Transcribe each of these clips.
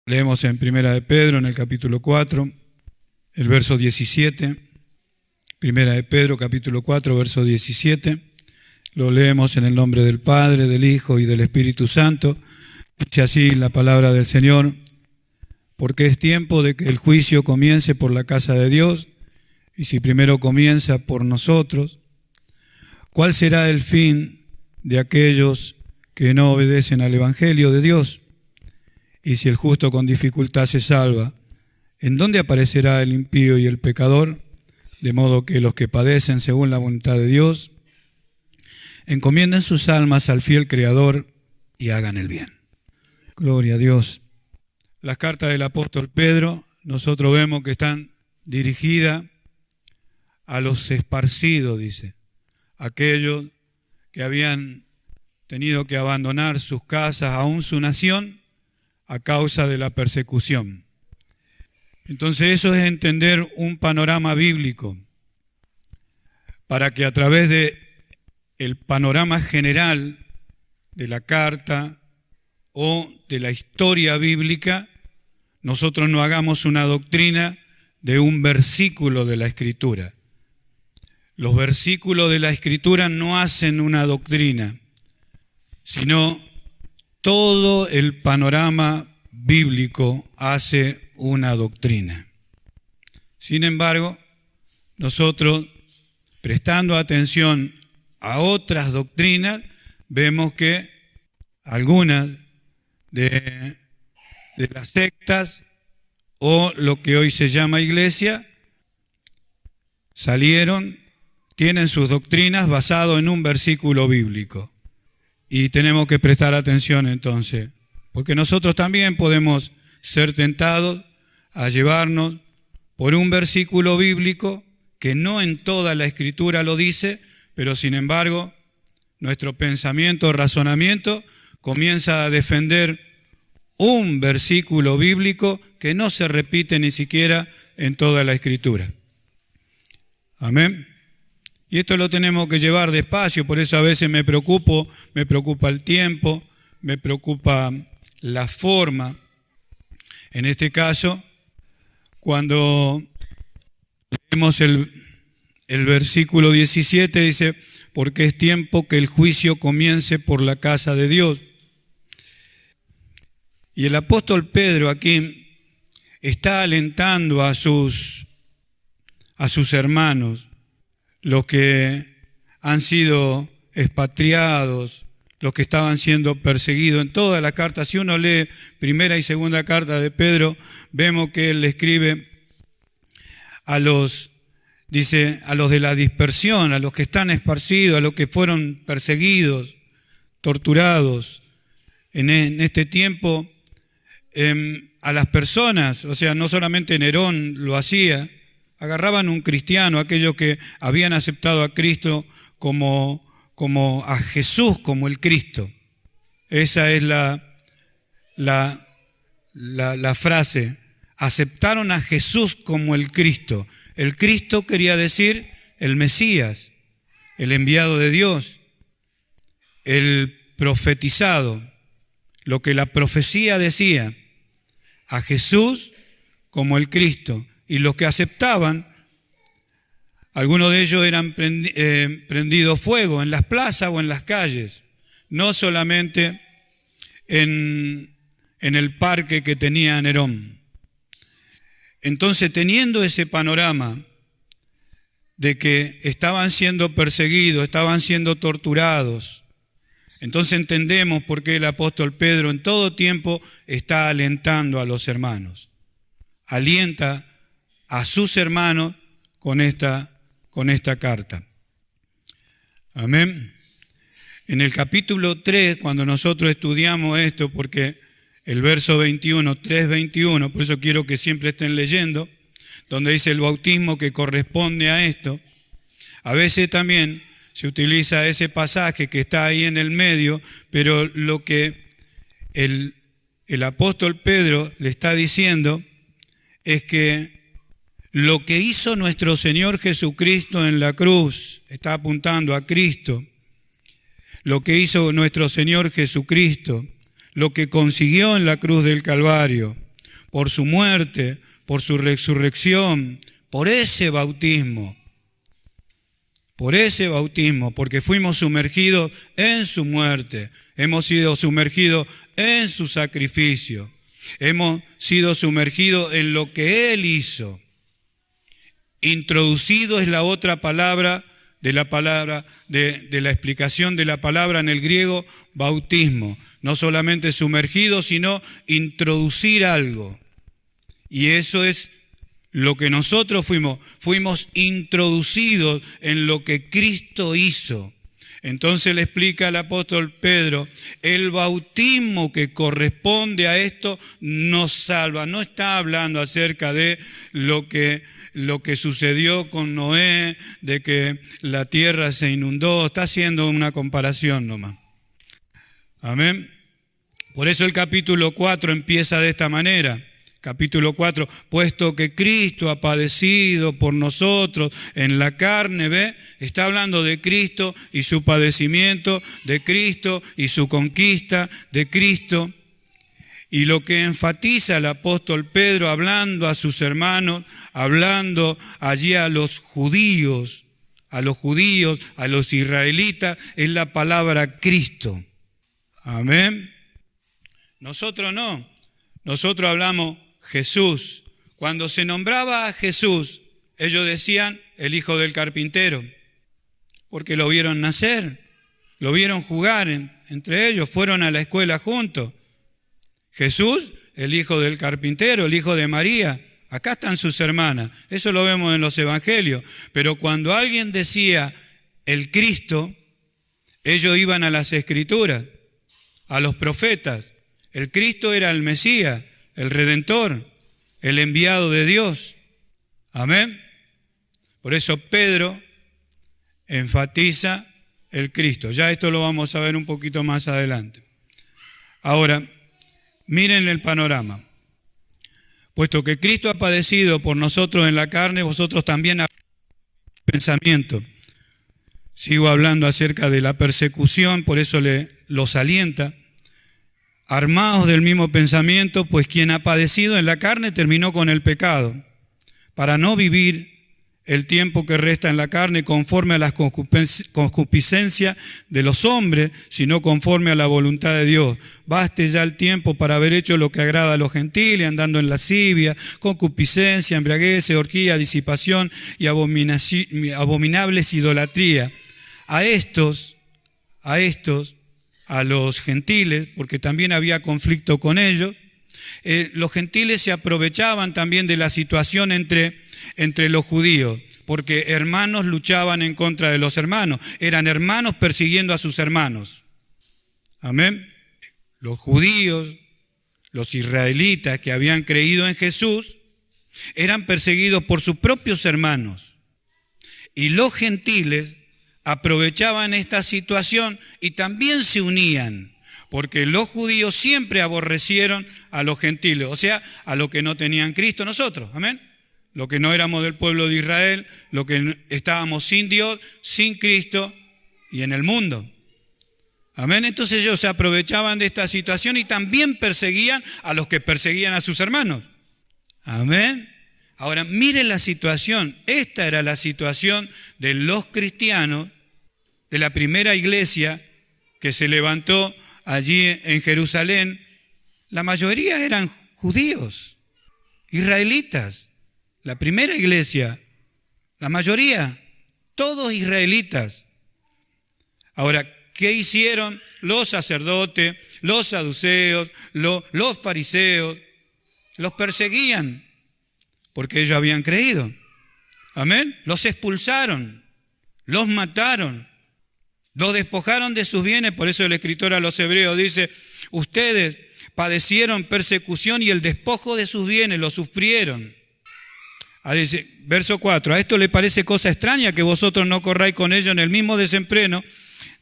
Leemos en Primera de Pedro, en el capítulo 4, el verso 17. Primera de Pedro, capítulo 4, verso 17. Lo leemos en el nombre del Padre, del Hijo y del Espíritu Santo. Dice así la palabra del Señor: porque es tiempo de que el juicio comience por la casa de Dios, y si primero comienza por nosotros, ¿cuál será el fin de aquellos que no obedecen al Evangelio de Dios? Y si el justo con dificultad se salva, ¿en dónde aparecerá el impío y el pecador? De modo que los que padecen según la voluntad de Dios encomienden sus almas al fiel Creador y hagan el bien. Gloria a Dios. Las cartas del apóstol Pedro, nosotros vemos que están dirigidas a los esparcidos, dice, aquellos que habían tenido que abandonar sus casas, aún su nación, a causa de la persecución. Entonces eso es entender un panorama bíblico, para que a través de el panorama general de la carta o de la historia bíblica, nosotros no hagamos una doctrina de un versículo de la Escritura. Los versículos de la Escritura no hacen una doctrina, sino todo el panorama bíblico hace una doctrina. Sin embargo, nosotros, prestando atención a otras doctrinas, vemos que algunas de las sectas o lo que hoy se llama iglesia tienen sus doctrinas basadas en un versículo bíblico. Y tenemos que prestar atención entonces, porque nosotros también podemos ser tentados a llevarnos por un versículo bíblico que no en toda la Escritura lo dice, pero sin embargo nuestro pensamiento, razonamiento comienza a defender un versículo bíblico que no se repite ni siquiera en toda la Escritura. Amén. Y esto lo tenemos que llevar despacio, por eso a veces me preocupa el tiempo, me preocupa la forma. En este caso, cuando leemos el versículo 17, dice, porque es tiempo que el juicio comience por la casa de Dios. Y el apóstol Pedro aquí está alentando a sus hermanos, los que han sido expatriados, los que estaban siendo perseguidos. En toda la carta, si uno lee primera y segunda carta de Pedro, vemos que él le escribe a los de la dispersión, a los que están esparcidos, a los que fueron perseguidos, torturados. En este tiempo, a las personas, o sea, no solamente Nerón lo hacía, agarraban un cristiano, aquellos que habían aceptado a Cristo como a Jesús como el Cristo. Esa es la frase. Aceptaron a Jesús como el Cristo. El Cristo quería decir el Mesías, el enviado de Dios, el profetizado, lo que la profecía decía, a Jesús como el Cristo. Y los que aceptaban, algunos de ellos eran prendidos fuego en las plazas o en las calles, no solamente en el parque que tenía Nerón. Entonces, teniendo ese panorama de que estaban siendo perseguidos, estaban siendo torturados, entonces entendemos por qué el apóstol Pedro en todo tiempo está alentando a los hermanos. Alienta a sus hermanos con esta carta. Amén. En el capítulo 3, cuando nosotros estudiamos esto, porque el verso 21, 3:21, por eso quiero que siempre estén leyendo, donde dice el bautismo que corresponde a esto, a veces también se utiliza ese pasaje que está ahí en el medio, pero lo que el apóstol Pedro le está diciendo es que lo que hizo nuestro Señor Jesucristo en la cruz, está apuntando a Cristo, lo que hizo nuestro Señor Jesucristo, lo que consiguió en la cruz del Calvario, por su muerte, por su resurrección, por ese bautismo, porque fuimos sumergidos en su muerte, hemos sido sumergidos en su sacrificio, hemos sido sumergidos en lo que Él hizo. Introducido es la otra palabra de la explicación de la palabra en el griego, bautismo. No solamente sumergido, sino introducir algo. Y eso es lo que nosotros fuimos introducidos en lo que Cristo hizo. Entonces le explica el apóstol Pedro, el bautismo que corresponde a esto nos salva. No está hablando acerca de lo que sucedió con Noé, de que la tierra se inundó, está haciendo una comparación nomás. Amén. Por eso el capítulo 4 empieza de esta manera. Capítulo 4, puesto que Cristo ha padecido por nosotros en la carne, ¿ve? Está hablando de Cristo y su padecimiento, de Cristo y su conquista, de Cristo. Y lo que enfatiza el apóstol Pedro hablando a sus hermanos, hablando allí a los judíos, a los israelitas, es la palabra Cristo. Amén. Nosotros no, nosotros hablamos Jesús. Cuando se nombraba a Jesús, ellos decían el hijo del carpintero, porque lo vieron nacer, lo vieron jugar entre ellos, fueron a la escuela juntos. Jesús, el hijo del carpintero, el hijo de María, acá están sus hermanas, eso lo vemos en los evangelios, pero cuando alguien decía el Cristo, ellos iban a las escrituras, a los profetas. El Cristo era el Mesías, el Redentor, el enviado de Dios. Amén. Por eso Pedro enfatiza el Cristo. Ya esto lo vamos a ver un poquito más adelante. Ahora, miren el panorama. Puesto que Cristo ha padecido por nosotros en la carne, vosotros también habéis pensamiento. Sigo hablando acerca de la persecución, por eso los alienta. Armados del mismo pensamiento, pues quien ha padecido en la carne terminó con el pecado, para no vivir el tiempo que resta en la carne conforme a las concupiscencias de los hombres, sino conforme a la voluntad de Dios. Baste ya el tiempo para haber hecho lo que agrada a los gentiles, andando en lascivia, concupiscencia, embriaguez, orgía, disipación y abominables idolatría. A los gentiles, porque también había conflicto con ellos, los gentiles se aprovechaban también de la situación entre los judíos, porque hermanos luchaban en contra de los hermanos, eran hermanos persiguiendo a sus hermanos. Amén. Los judíos, los israelitas que habían creído en Jesús, eran perseguidos por sus propios hermanos. Y los gentiles aprovechaban esta situación y también se unían, porque los judíos siempre aborrecieron a los gentiles, o sea, a los que no tenían Cristo, nosotros, amén. Los que no éramos del pueblo de Israel, los que estábamos sin Dios, sin Cristo y en el mundo. Amén. Entonces ellos se aprovechaban de esta situación y también perseguían a los que perseguían a sus hermanos. Amén. Ahora, miren la situación. Esta era la situación de los cristianos de la primera iglesia que se levantó allí en Jerusalén. La mayoría eran judíos, israelitas. La primera iglesia, la mayoría, todos israelitas. Ahora, ¿qué hicieron los sacerdotes, los saduceos, los fariseos? Los perseguían porque ellos habían creído. Amén. Los expulsaron, los mataron, los despojaron de sus bienes. Por eso el escritor a los hebreos dice, ustedes padecieron persecución y el despojo de sus bienes lo sufrieron. Dice, verso 4, a esto le parece cosa extraña que vosotros no corráis con ellos en el mismo desenfreno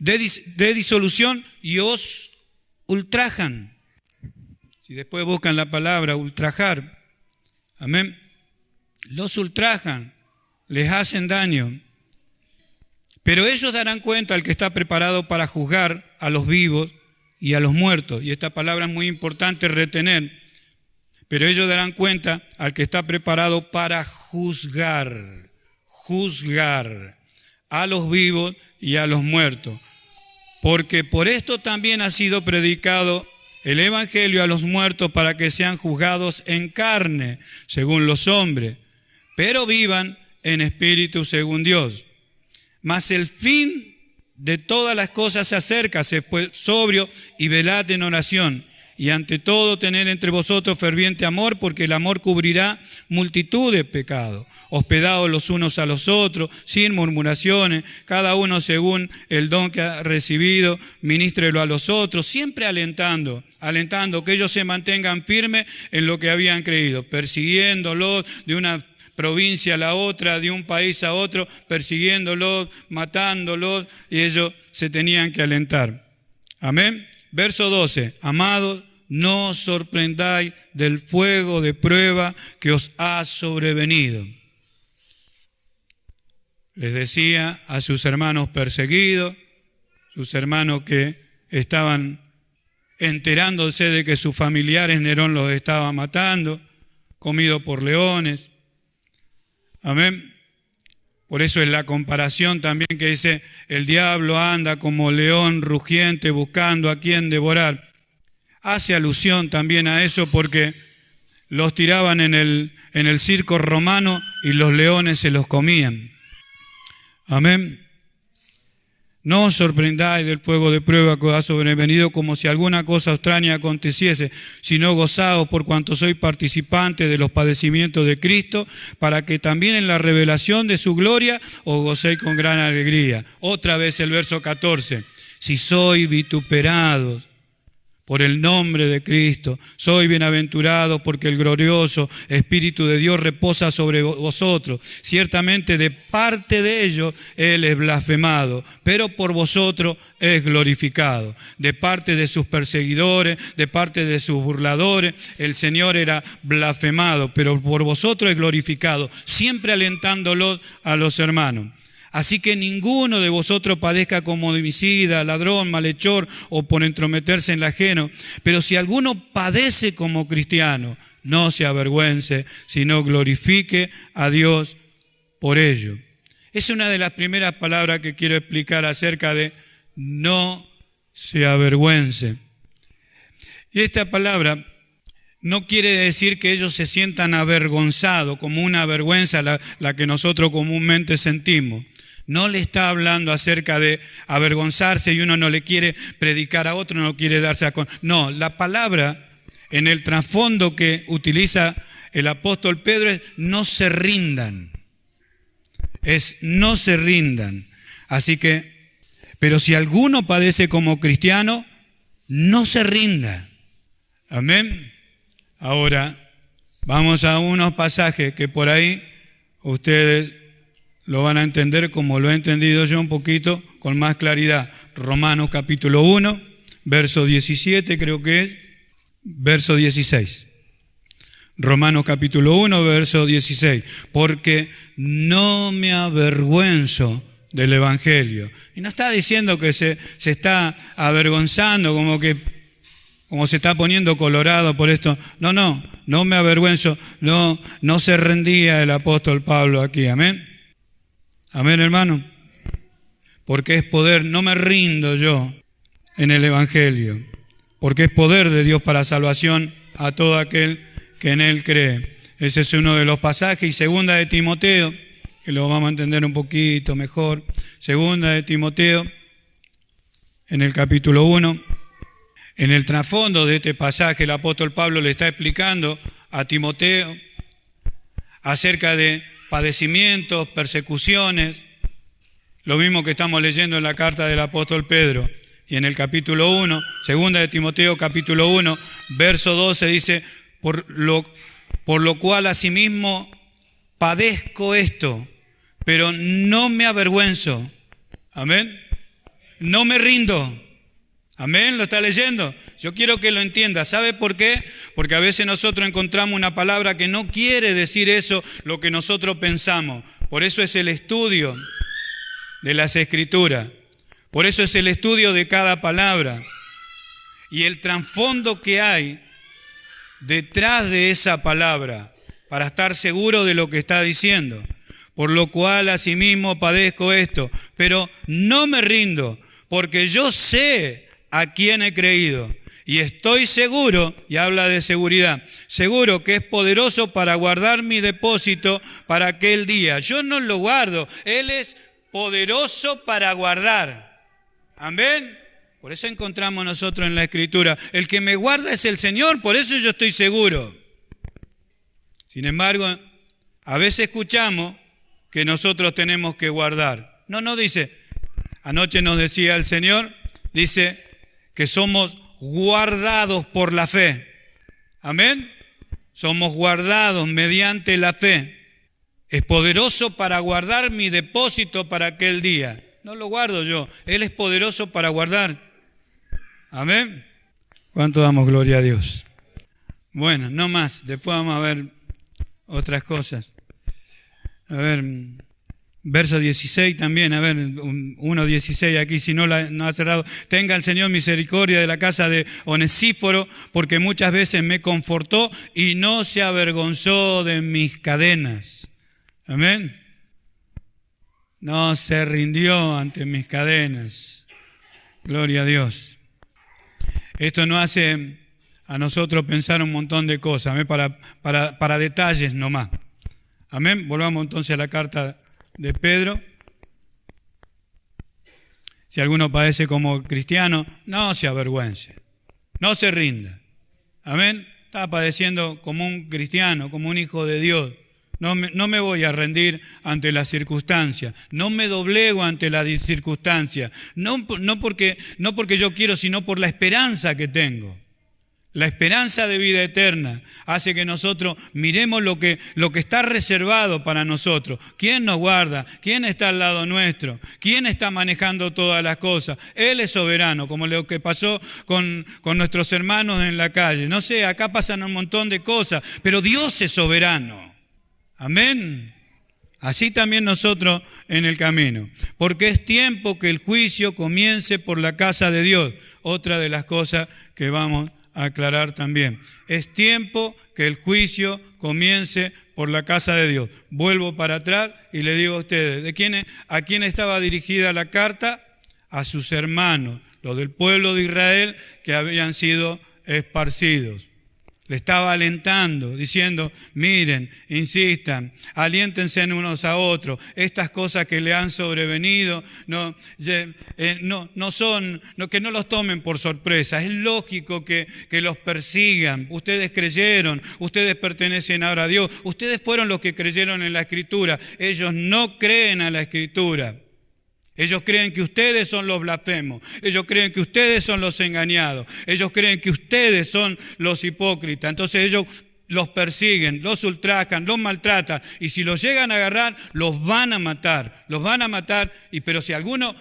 de disolución y os ultrajan. Si después buscan la palabra ultrajar, amén, los ultrajan, les hacen daño. Pero ellos darán cuenta al que está preparado para juzgar a los vivos y a los muertos. Y esta palabra es muy importante retener. pero ellos darán cuenta al que está preparado para juzgar a los vivos y a los muertos. Porque por esto también ha sido predicado el evangelio a los muertos para que sean juzgados en carne, según los hombres, pero vivan en espíritu, según Dios. Mas el fin de todas las cosas se acerca, sed pues sobrio y velad en oración. Y ante todo tener entre vosotros ferviente amor, porque el amor cubrirá multitud de pecados. Hospedados los unos a los otros, sin murmuraciones, cada uno según el don que ha recibido, ministrelo a los otros, siempre alentando que ellos se mantengan firmes en lo que habían creído, persiguiéndolos de una provincia a la otra, de un país a otro, persiguiéndolos, matándolos, y ellos se tenían que alentar. Amén. Verso 12, amados, no os sorprendáis del fuego de prueba que os ha sobrevenido. Les decía a sus hermanos perseguidos, sus hermanos que estaban enterándose de que sus familiares Nerón los estaba matando, comido por leones. Amén. Por eso es la comparación también que dice, el diablo anda como león rugiente buscando a quien devorar. Hace alusión también a eso porque los tiraban en el circo romano y los leones se los comían. Amén. No os sorprendáis del fuego de prueba que os ha sobrevenido como si alguna cosa extraña aconteciese, sino gozaos por cuanto sois participantes de los padecimientos de Cristo, para que también en la revelación de su gloria os gocéis con gran alegría. Otra vez el verso 14. Si sois vituperados por el nombre de Cristo, soy bienaventurado porque el glorioso Espíritu de Dios reposa sobre vosotros. Ciertamente de parte de ellos Él es blasfemado, pero por vosotros es glorificado. De parte de sus perseguidores, de parte de sus burladores, el Señor era blasfemado, pero por vosotros es glorificado, siempre alentándolos a los hermanos. Así que ninguno de vosotros padezca como homicida, ladrón, malhechor o por entrometerse en lo ajeno. Pero si alguno padece como cristiano, no se avergüence, sino glorifique a Dios por ello. Es una de las primeras palabras que quiero explicar acerca de no se avergüence. Y esta palabra no quiere decir que ellos se sientan avergonzados, como una vergüenza la que nosotros comúnmente sentimos. No le está hablando acerca de avergonzarse y uno no le quiere predicar a otro, no quiere darse a conocer. No, la palabra en el trasfondo que utiliza el apóstol Pedro es no se rindan. Es no se rindan. Así que, pero si alguno padece como cristiano, no se rinda. Amén. Ahora, vamos a unos pasajes que por ahí ustedes lo van a entender como lo he entendido yo un poquito con más claridad. Romanos capítulo 1, verso 17 creo que es, verso 16. Romanos capítulo 1, verso 16. Porque no me avergüenzo del Evangelio. Y no está diciendo que se está avergonzando, como se está poniendo colorado por esto. No me avergüenzo. No se rendía el apóstol Pablo aquí. Amén. Amén, hermano. Porque es poder, no me rindo yo en el Evangelio, porque es poder de Dios para salvación a todo aquel que en Él cree. Ese es uno de los pasajes. Y segunda de Timoteo, que lo vamos a entender un poquito mejor. Segunda de Timoteo, en el capítulo 1, en el trasfondo de este pasaje, el apóstol Pablo le está explicando a Timoteo acerca de padecimientos, persecuciones, lo mismo que estamos leyendo en la carta del apóstol Pedro. Y en el capítulo 1, segunda de Timoteo capítulo 1, verso 12 dice, por lo cual asimismo padezco esto, pero no me avergüenzo. Amén. No me rindo. Amén, ¿lo está leyendo? Yo quiero que lo entienda. ¿Sabe por qué? Porque a veces nosotros encontramos una palabra que no quiere decir eso, lo que nosotros pensamos. Por eso es el estudio de las Escrituras. Por eso es el estudio de cada palabra. Y el trasfondo que hay detrás de esa palabra para estar seguro de lo que está diciendo. Por lo cual asimismo padezco esto, pero no me rindo, porque yo sé a quién he creído. Y estoy seguro, y habla de seguridad, seguro que es poderoso para guardar mi depósito para aquel día. Yo no lo guardo, Él es poderoso para guardar. Amén. Por eso encontramos nosotros en la Escritura, el que me guarda es el Señor, por eso yo estoy seguro. Sin embargo, a veces escuchamos que nosotros tenemos que guardar. No dice, anoche nos decía el Señor, dice que somos guardados por la fe. Amén. Somos guardados mediante la fe. Es poderoso para guardar mi depósito para aquel día. No lo guardo yo, Él es poderoso para guardar. Amén. ¿Cuánto damos gloria a Dios? Bueno, no más, después vamos a ver otras cosas. A ver, verso 16 también, a ver, 1:16 aquí, si no ha cerrado. Tenga el Señor misericordia de la casa de Onesíforo, porque muchas veces me confortó y no se avergonzó de mis cadenas. Amén. No se rindió ante mis cadenas. Gloria a Dios. Esto nos hace a nosotros pensar un montón de cosas, ¿amén? Para detalles nomás. Amén. Volvamos entonces a la carta de Pedro. Si alguno padece como cristiano, no se avergüence, no se rinda. Amén. Está padeciendo como un cristiano, como un hijo de Dios. No me voy a rendir ante las circunstancias, no me doblego ante las circunstancias, no porque yo quiero, sino por la esperanza que tengo. La esperanza de vida eterna hace que nosotros miremos lo que está reservado para nosotros. ¿Quién nos guarda? ¿Quién está al lado nuestro? ¿Quién está manejando todas las cosas? Él es soberano, como lo que pasó con nuestros hermanos en la calle. No sé, acá pasan un montón de cosas, pero Dios es soberano. Amén. Así también nosotros en el camino. Porque es tiempo que el juicio comience por la casa de Dios. Otra de las cosas que vamos a aclarar también. Es tiempo que el juicio comience por la casa de Dios. Vuelvo para atrás y le digo a ustedes, ¿a quién estaba dirigida la carta? A sus hermanos, los del pueblo de Israel que habían sido esparcidos. Le estaba alentando, diciendo, miren, insistan, aliéntense unos a otros. Estas cosas que le han sobrevenido que no los tomen por sorpresa. Es lógico que los persigan. Ustedes creyeron, ustedes pertenecen ahora a Dios. Ustedes fueron los que creyeron en la Escritura. Ellos no creen a la Escritura. Ellos creen que ustedes son los blasfemos. Ellos creen que ustedes son los engañados. Ellos creen que ustedes son los hipócritas. Entonces ellos los persiguen, los ultrajan, los maltratan. Y si los llegan a agarrar, los van a matar. Los van a matar. Pero si alguno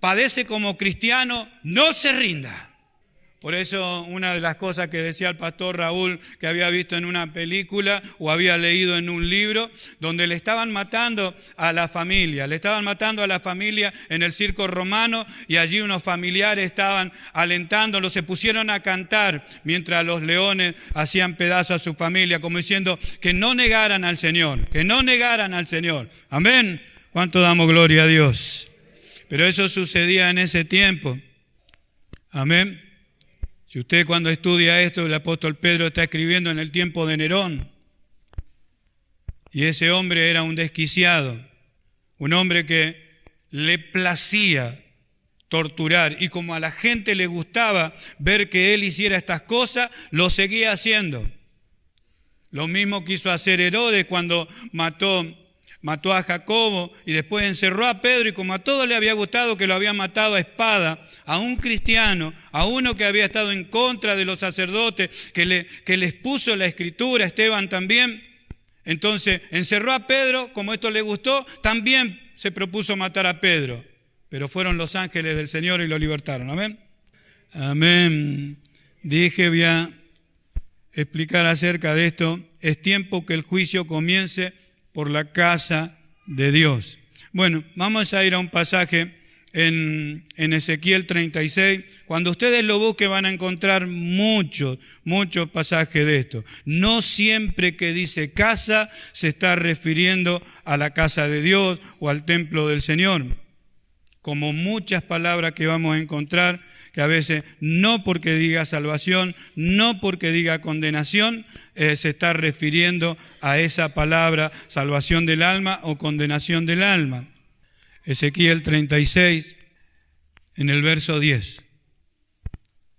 padece como cristiano, no se rinda. Por eso una de las cosas que decía el pastor Raúl, que había visto en una película o había leído en un libro, donde le estaban matando a la familia. Le estaban matando a la familia en el circo romano y allí unos familiares estaban alentándolo, se pusieron a cantar mientras los leones hacían pedazos a su familia, como diciendo que no negaran al Señor, que no negaran al Señor. Amén. ¿Cuánto damos gloria a Dios? Pero eso sucedía en ese tiempo. Amén. Si usted cuando estudia esto, el apóstol Pedro está escribiendo en el tiempo de Nerón. Y ese hombre era un desquiciado, un hombre que le placía torturar. Y como a la gente le gustaba ver que él hiciera estas cosas, lo seguía haciendo. Lo mismo quiso hacer Herodes cuando mató a Jacobo y después encerró a Pedro, y como a todos le había gustado que lo había matado a espada, a un cristiano, a uno que había estado en contra de los sacerdotes, que les puso la Escritura, Esteban también, entonces encerró a Pedro, como esto le gustó, también se propuso matar a Pedro, pero fueron los ángeles del Señor y lo libertaron. Amén. Amén. Voy a explicar acerca de esto. Es tiempo que el juicio comience por la casa de Dios. Bueno, vamos a ir a un pasaje en Ezequiel 36. Cuando ustedes lo busquen van a encontrar muchos pasajes de esto. No siempre que dice casa se está refiriendo a la casa de Dios o al templo del Señor. Como muchas palabras que vamos a encontrar, que a veces no porque diga salvación, no porque diga condenación, se está refiriendo a esa palabra salvación del alma o condenación del alma. Ezequiel 36, en el verso 10.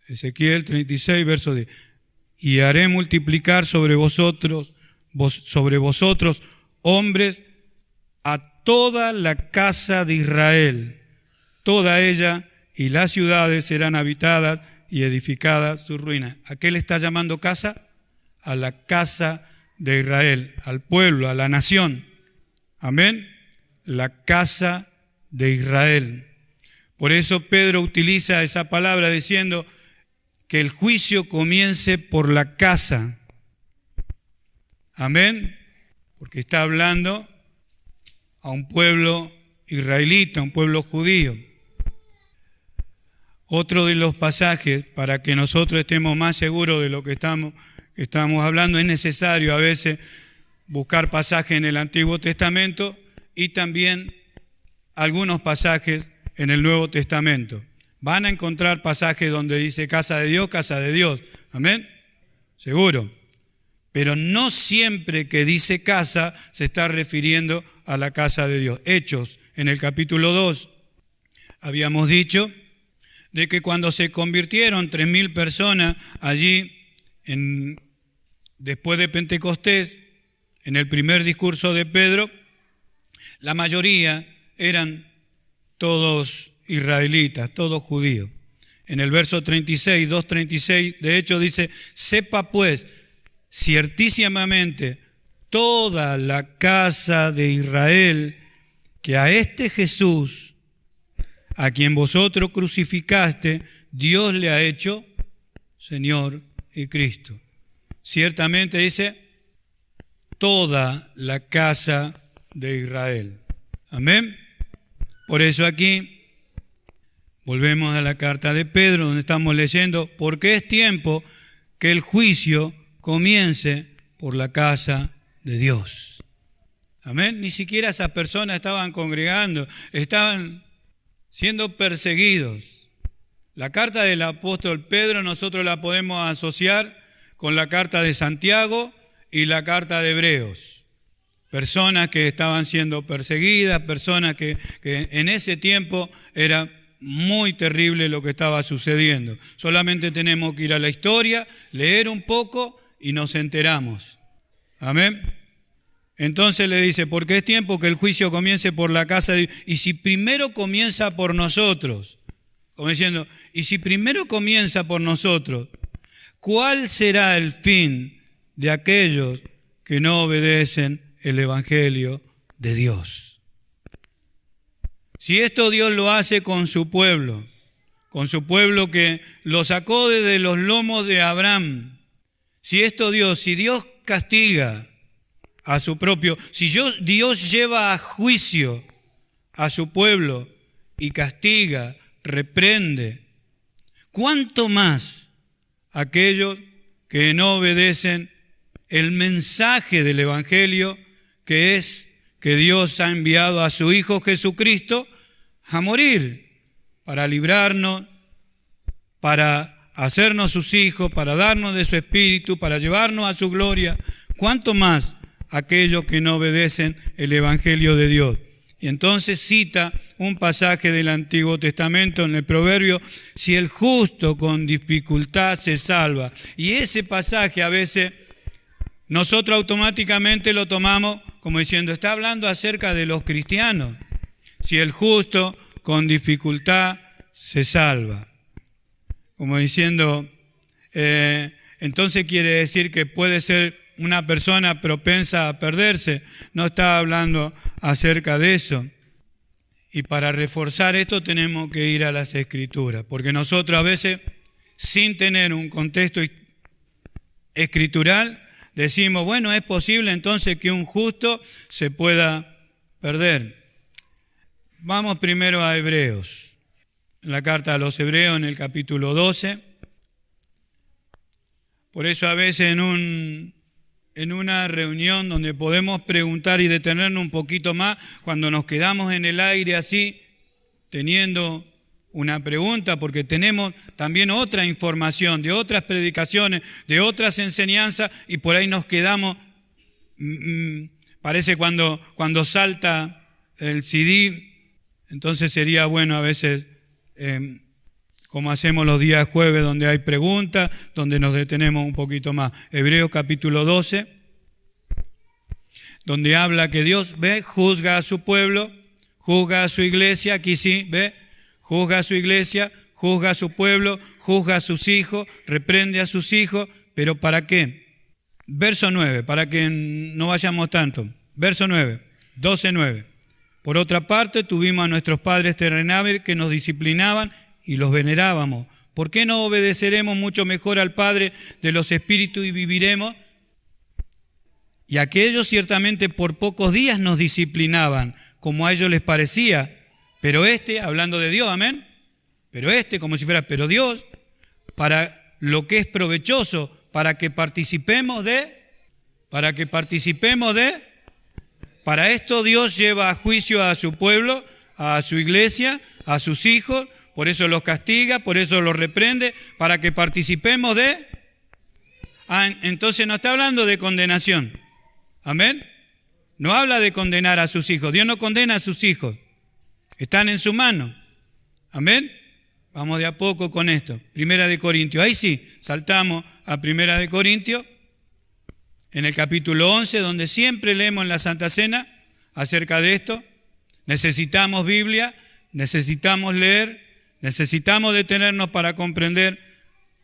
Ezequiel 36, verso 10. Y haré multiplicar sobre vosotros hombres a toda la casa de Israel, toda ella, y las ciudades serán habitadas y edificadas sus ruinas. ¿A qué le está llamando casa? A la casa de Israel, al pueblo, a la nación. Amén. La casa de Israel. Por eso Pedro utiliza esa palabra diciendo que el juicio comience por la casa. Amén. Porque está hablando a un pueblo israelita, a un pueblo judío. Otro de los pasajes, para que nosotros estemos más seguros de lo que estamos hablando, es necesario a veces buscar pasajes en el Antiguo Testamento y también algunos pasajes en el Nuevo Testamento. Van a encontrar pasajes donde dice casa de Dios. Amén. Seguro. Pero no siempre que dice casa se está refiriendo a la casa de Dios. Hechos, en el capítulo 2, habíamos dicho de que cuando se convirtieron 3.000 personas allí, después de Pentecostés, en el primer discurso de Pedro, la mayoría eran todos israelitas, todos judíos. En el verso 36, 2:36, de hecho dice, sepa pues ciertísimamente toda la casa de Israel que a este Jesús, a quien vosotros crucificaste, Dios le ha hecho Señor y Cristo. Ciertamente dice, toda la casa de Israel. Amén. Por eso aquí volvemos a la carta de Pedro, donde estamos leyendo, porque es tiempo que el juicio comience por la casa de Dios. Amén. Ni siquiera esas personas estaban congregando, estaban siendo perseguidos. La carta del apóstol Pedro nosotros la podemos asociar con la carta de Santiago y la carta de Hebreos. Personas que estaban siendo perseguidas, personas que en ese tiempo era muy terrible lo que estaba sucediendo. Solamente tenemos que ir a la historia, leer un poco y nos enteramos. Amén. Entonces le dice, porque es tiempo que el juicio comience por la casa de Dios. Y si primero comienza por nosotros, como diciendo, y si primero comienza por nosotros, ¿cuál será el fin de aquellos que no obedecen el Evangelio de Dios? Si esto Dios lo hace con su pueblo que lo sacó desde los lomos de Abraham, si Dios castiga a su propio, Dios lleva a juicio a su pueblo y castiga, reprende, ¿cuánto más aquellos que no obedecen el mensaje del Evangelio, que es que Dios ha enviado a su Hijo Jesucristo a morir para librarnos, para hacernos sus hijos, para darnos de su Espíritu, para llevarnos a su gloria? ¿Cuánto más aquellos que no obedecen el Evangelio de Dios? Y entonces cita un pasaje del Antiguo Testamento en el Proverbio, si el justo con dificultad se salva. Y ese pasaje a veces nosotros automáticamente lo tomamos como diciendo, está hablando acerca de los cristianos. Si el justo con dificultad se salva. Como diciendo, entonces quiere decir que puede ser una persona propensa a perderse. No está hablando acerca de eso. Y para reforzar esto tenemos que ir a las Escrituras, porque nosotros a veces, sin tener un contexto escritural, decimos, bueno, es posible entonces que un justo se pueda perder. Vamos primero a Hebreos. En la carta a los Hebreos, en el capítulo 12. Por eso a veces en una reunión donde podemos preguntar y detenernos un poquito más, cuando nos quedamos en el aire así, teniendo una pregunta, porque tenemos también otra información, de otras predicaciones, de otras enseñanzas, y por ahí nos quedamos, parece cuando salta el CD, entonces sería bueno a veces, como hacemos los días jueves, donde hay preguntas, donde nos detenemos un poquito más. Hebreos capítulo 12, donde habla que Dios, juzga a su pueblo, juzga a su iglesia, aquí sí, juzga a su iglesia, juzga a su pueblo, juzga a sus hijos, reprende a sus hijos, pero ¿para qué? Verso 9, para que no vayamos tanto. Verso 9, 12:9. Por otra parte, tuvimos a nuestros padres terrenales que nos disciplinaban y los venerábamos. ¿Por qué no obedeceremos mucho mejor al Padre de los espíritus y viviremos? Y aquellos ciertamente por pocos días nos disciplinaban, como a ellos les parecía, pero hablando de Dios, amén, pero Dios, para lo que es provechoso, para esto Dios lleva a juicio a su pueblo, a su iglesia, a sus hijos, por eso los castiga, por eso los reprende, para que participemos entonces no está hablando de condenación, amén, no habla de condenar a sus hijos, Dios no condena a sus hijos, están en su mano, amén. Vamos de a poco con esto. Primera de Corintios, ahí sí, saltamos a Primera de Corintios, en el capítulo 11, donde siempre leemos en la Santa Cena acerca de esto. Necesitamos Biblia, necesitamos leer, necesitamos detenernos para comprender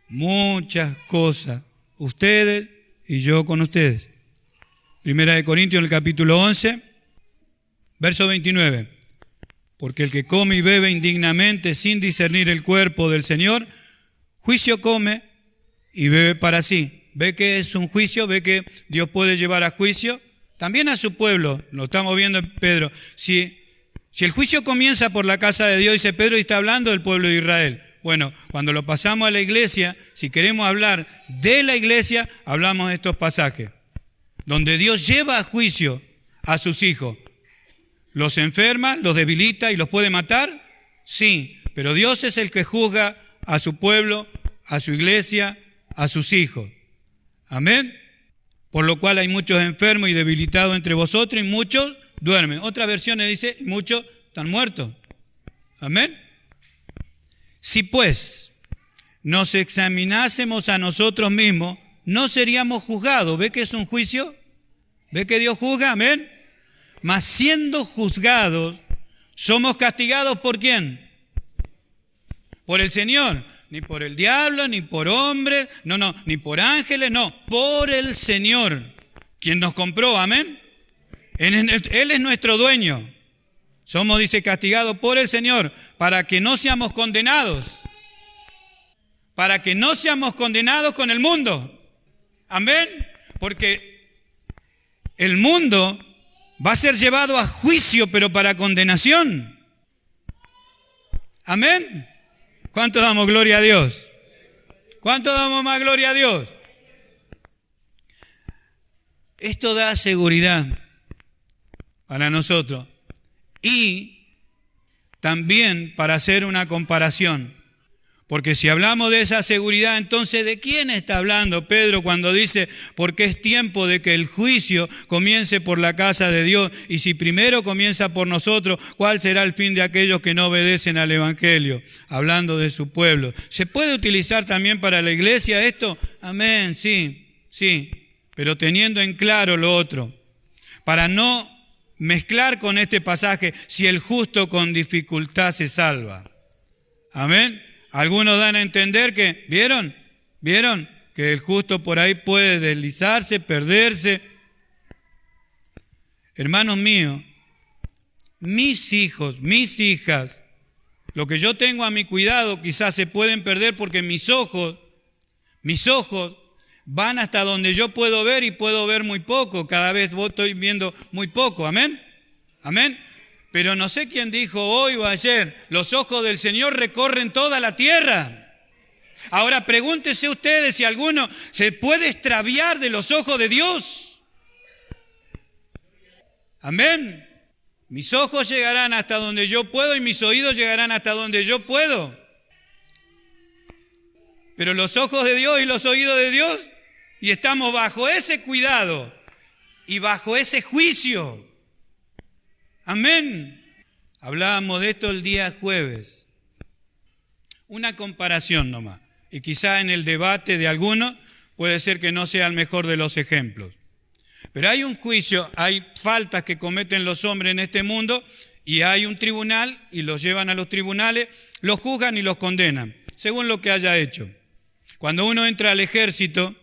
muchas cosas, ustedes y yo con ustedes. Primera de Corintios, en el capítulo 11, verso 29. Porque el que come y bebe indignamente sin discernir el cuerpo del Señor, juicio come y bebe para sí. ¿Ve que es un juicio? ¿Ve que Dios puede llevar a juicio? También a su pueblo, lo estamos viendo en Pedro. Si el juicio comienza por la casa de Dios, dice Pedro, y está hablando del pueblo de Israel. Bueno, cuando lo pasamos a la iglesia, si queremos hablar de la iglesia, hablamos de estos pasajes, donde Dios lleva a juicio a sus hijos. ¿Los enferma, los debilita y los puede matar? Sí, pero Dios es el que juzga a su pueblo, a su iglesia, a sus hijos. Amén. Por lo cual hay muchos enfermos y debilitados entre vosotros y muchos duermen. Otras versiones dice, muchos están muertos. Amén. Si pues nos examinásemos a nosotros mismos, no seríamos juzgados. ¿Ve que es un juicio? ¿Ve que Dios juzga? Amén. Mas siendo juzgados, somos castigados ¿por quién? Por el Señor. Ni por el diablo, ni por hombres, ni por ángeles, por el Señor, quien nos compró, amén. Él es nuestro dueño. Somos, dice, castigados por el Señor, para que no seamos condenados. Para que no seamos condenados con el mundo. Amén. Porque el mundo va a ser llevado a juicio, pero para condenación. Amén. ¿Cuánto damos gloria a Dios? ¿Cuánto damos más gloria a Dios? Esto da seguridad para nosotros y también para hacer una comparación. Porque si hablamos de esa seguridad, entonces ¿de quién está hablando Pedro cuando dice, porque es tiempo de que el juicio comience por la casa de Dios? Y si primero comienza por nosotros, ¿cuál será el fin de aquellos que no obedecen al Evangelio? Hablando de su pueblo. ¿Se puede utilizar también para la iglesia esto? Amén, sí, pero teniendo en claro lo otro. Para no mezclar con este pasaje, si el justo con dificultad se salva. Amén. Algunos dan a entender que, ¿vieron? Que el justo por ahí puede deslizarse, perderse. Hermanos míos, mis hijos, mis hijas, lo que yo tengo a mi cuidado quizás se pueden perder porque mis ojos van hasta donde yo puedo ver y puedo ver muy poco. Cada vez estoy viendo muy poco, amén. Pero no sé quién dijo hoy o ayer, los ojos del Señor recorren toda la tierra. Ahora pregúntese ustedes si alguno se puede extraviar de los ojos de Dios. Amén. Mis ojos llegarán hasta donde yo puedo y mis oídos llegarán hasta donde yo puedo. Pero los ojos de Dios y los oídos de Dios, y estamos bajo ese cuidado y bajo ese juicio. Amén. Hablábamos de esto el día jueves. Una comparación nomás. Y quizá en el debate de algunos puede ser que no sea el mejor de los ejemplos. Pero hay un juicio, hay faltas que cometen los hombres en este mundo y hay un tribunal y los llevan a los tribunales, los juzgan y los condenan, según lo que haya hecho. Cuando uno entra al ejército,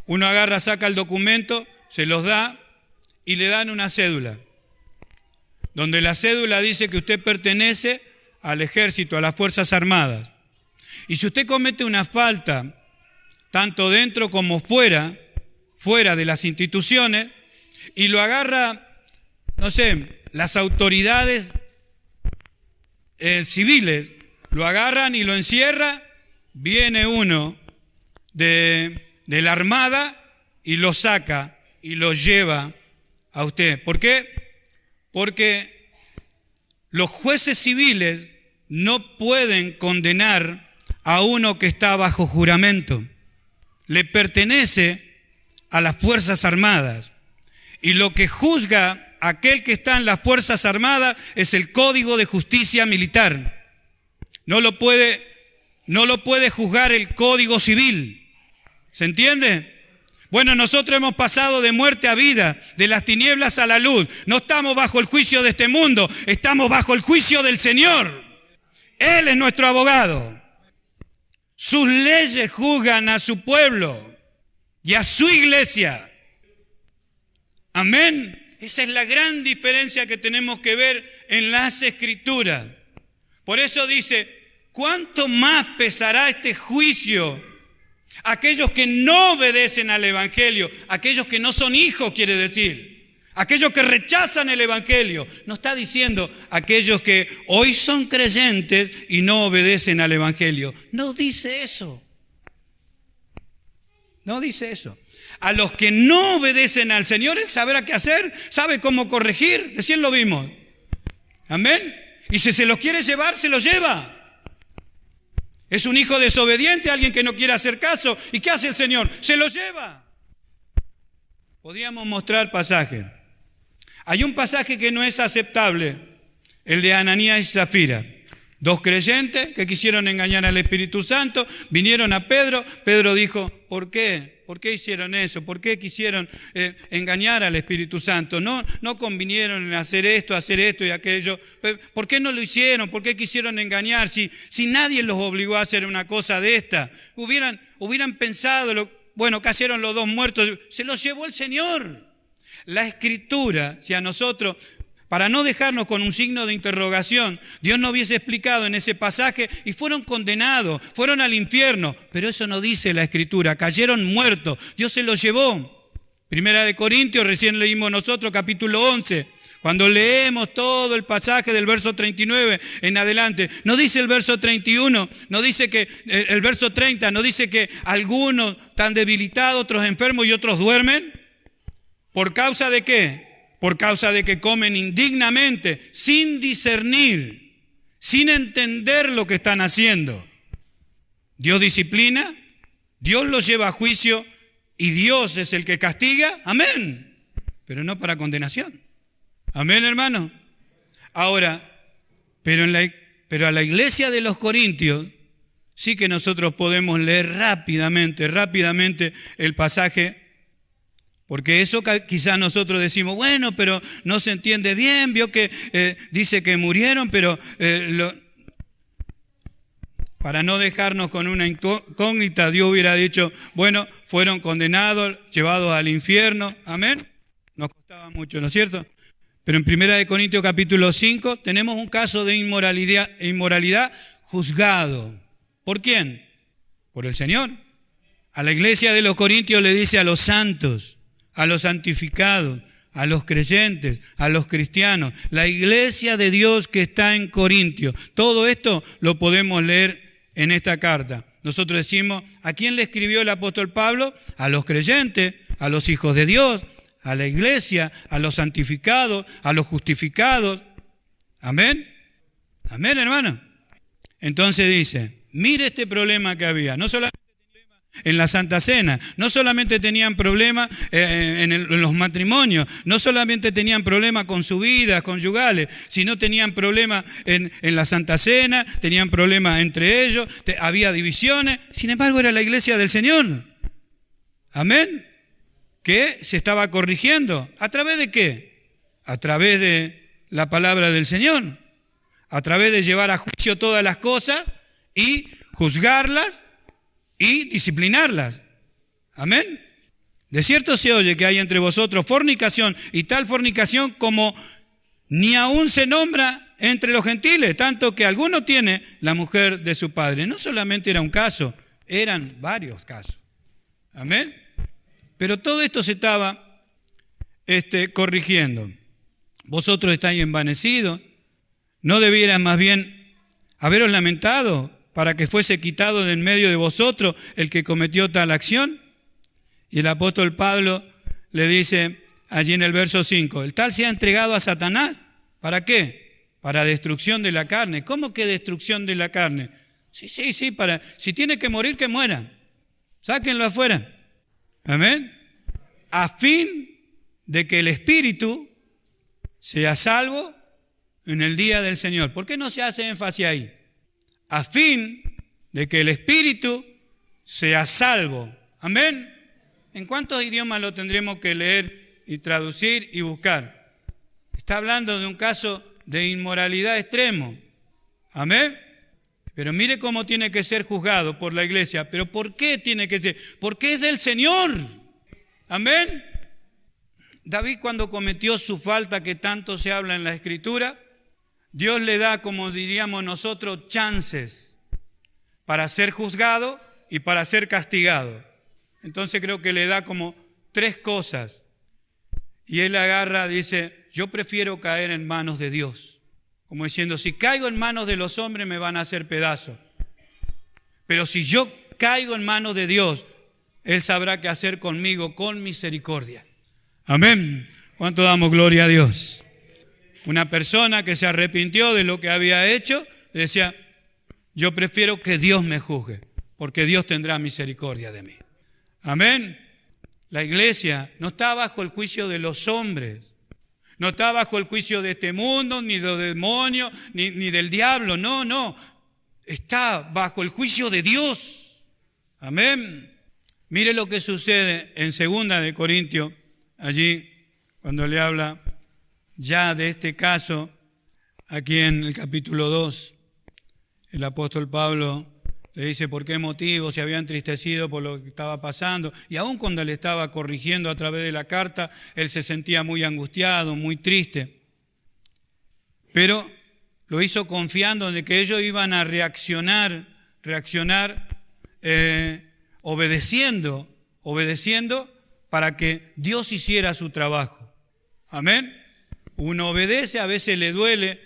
uno agarra, saca el documento, se los da y le dan una cédula, donde la cédula dice que usted pertenece al ejército, a las Fuerzas Armadas. Y si usted comete una falta, tanto dentro como fuera de las instituciones, y lo agarra, no sé, las autoridades civiles, lo agarran y lo encierran, viene uno de la Armada y lo saca y lo lleva a usted. ¿Por qué? Porque los jueces civiles no pueden condenar a uno que está bajo juramento. Le pertenece a las Fuerzas Armadas. Y lo que juzga a aquel que está en las Fuerzas Armadas es el Código de Justicia Militar. No lo puede juzgar el Código Civil. ¿Se entiende? Bueno, nosotros hemos pasado de muerte a vida, de las tinieblas a la luz. No estamos bajo el juicio de este mundo, estamos bajo el juicio del Señor. Él es nuestro abogado. Sus leyes juzgan a su pueblo y a su iglesia. Amén. Esa es la gran diferencia que tenemos que ver en las Escrituras. Por eso dice, ¿cuánto más pesará este juicio a aquellos que no obedecen al Evangelio? Aquellos que no son hijos, quiere decir. Aquellos que rechazan el Evangelio. No está diciendo aquellos que hoy son creyentes y no obedecen al Evangelio. No dice eso. No dice eso. A los que no obedecen al Señor, Él sabrá qué hacer, sabe cómo corregir. Recién lo vimos. Amén. Y si se los quiere llevar, se los lleva. Es un hijo desobediente, alguien que no quiere hacer caso. ¿Y qué hace el Señor? Se lo lleva. Podríamos mostrar pasajes. Hay un pasaje que no es aceptable, el de Ananías y Zafira. Dos creyentes que quisieron engañar al Espíritu Santo, vinieron a Pedro. Pedro dijo, ¿por qué? ¿Por qué hicieron eso? ¿Por qué quisieron engañar al Espíritu Santo? No convinieron en hacer esto y aquello. ¿Por qué no lo hicieron? ¿Por qué quisieron engañar? Si nadie los obligó a hacer una cosa de esta. Hubieran pensado, bueno, cayeron los dos muertos, se los llevó el Señor. La Escritura, si a nosotros, para no dejarnos con un signo de interrogación, Dios no hubiese explicado en ese pasaje y fueron condenados, fueron al infierno, pero eso no dice la Escritura, cayeron muertos, Dios se los llevó. Primera de Corintios, recién leímos nosotros, capítulo 11, cuando leemos todo el pasaje del verso 39 en adelante, no dice el verso 31, no dice que el verso 30, no dice que algunos están debilitados, otros enfermos y otros duermen. ¿Por causa de qué? Por causa de que comen indignamente, sin discernir, sin entender lo que están haciendo. Dios disciplina, Dios los lleva a juicio y Dios es el que castiga. Amén. Pero no para condenación. Amén, hermano. Ahora, pero a la iglesia de los Corintios sí que nosotros podemos leer rápidamente el pasaje. Porque eso quizás nosotros decimos, bueno, pero no se entiende bien, vio que dice que murieron, pero para no dejarnos con una incógnita, Dios hubiera dicho, bueno, fueron condenados, llevados al infierno, amén. Nos costaba mucho, ¿no es cierto? Pero en 1 Corintios capítulo 5 tenemos un caso de inmoralidad juzgado. ¿Por quién? Por el Señor. A la iglesia de los Corintios le dice a los santos, a los santificados, a los creyentes, a los cristianos, la iglesia de Dios que está en Corintio. Todo esto lo podemos leer en esta carta. Nosotros decimos, ¿a quién le escribió el apóstol Pablo? A los creyentes, a los hijos de Dios, a la iglesia, a los santificados, a los justificados. Amén. Amén, hermano. Entonces dice, mire este problema que había. No solamente en la Santa Cena, no solamente tenían problemas en los matrimonios, no solamente tenían problemas con sus vidas conyugales, sino tenían problemas en la Santa Cena, tenían problemas entre ellos, había divisiones. Sin embargo, era la iglesia del Señor. Amén. Que se estaba corrigiendo. ¿A través de qué? A través de la palabra del Señor. A través de llevar a juicio todas las cosas y juzgarlas y disciplinarlas. Amén. De cierto se oye que hay entre vosotros fornicación, y tal fornicación como ni aún se nombra entre los gentiles, tanto que alguno tiene la mujer de su padre. No solamente era un caso, eran varios casos. Amén. Pero todo esto se estaba corrigiendo. Vosotros estáis envanecidos. ¿No debieran más bien haberos lamentado para que fuese quitado de en medio de vosotros el que cometió tal acción? Y el apóstol Pablo le dice allí en el verso 5, el tal se ha entregado a Satanás. ¿Para qué? Para destrucción de la carne. ¿Cómo que destrucción de la carne? Sí, si tiene que morir, que muera. Sáquenlo afuera. Amén. A fin de que el espíritu sea salvo en el día del Señor. ¿Por qué no se hace énfasis ahí? A fin de que el espíritu sea salvo. Amén. ¿En cuántos idiomas lo tendremos que leer y traducir y buscar? Está hablando de un caso de inmoralidad extremo. Amén. Pero mire cómo tiene que ser juzgado por la iglesia. ¿Pero por qué tiene que ser? Porque es del Señor. Amén. David, cuando cometió su falta que tanto se habla en la Escritura, Dios le da, como diríamos nosotros, chances para ser juzgado y para ser castigado. Entonces creo que le da como 3 cosas. Y él agarra, dice, yo prefiero caer en manos de Dios. Como diciendo, si caigo en manos de los hombres me van a hacer pedazos. Pero si yo caigo en manos de Dios, Él sabrá qué hacer conmigo con misericordia. Amén. ¿Cuánto damos gloria a Dios? Una persona que se arrepintió de lo que había hecho, decía, yo prefiero que Dios me juzgue, porque Dios tendrá misericordia de mí. Amén. La iglesia no está bajo el juicio de los hombres, no está bajo el juicio de este mundo, ni de los demonios, ni del diablo, no. Está bajo el juicio de Dios. Amén. Mire lo que sucede en 2 de Corintios, allí cuando le habla ya de este caso, aquí en el capítulo 2, el apóstol Pablo le dice por qué motivo se había entristecido por lo que estaba pasando. Y aun cuando le estaba corrigiendo a través de la carta, él se sentía muy angustiado, muy triste. Pero lo hizo confiando en que ellos iban a reaccionar obedeciendo para que Dios hiciera su trabajo. Amén. Uno obedece, a veces le duele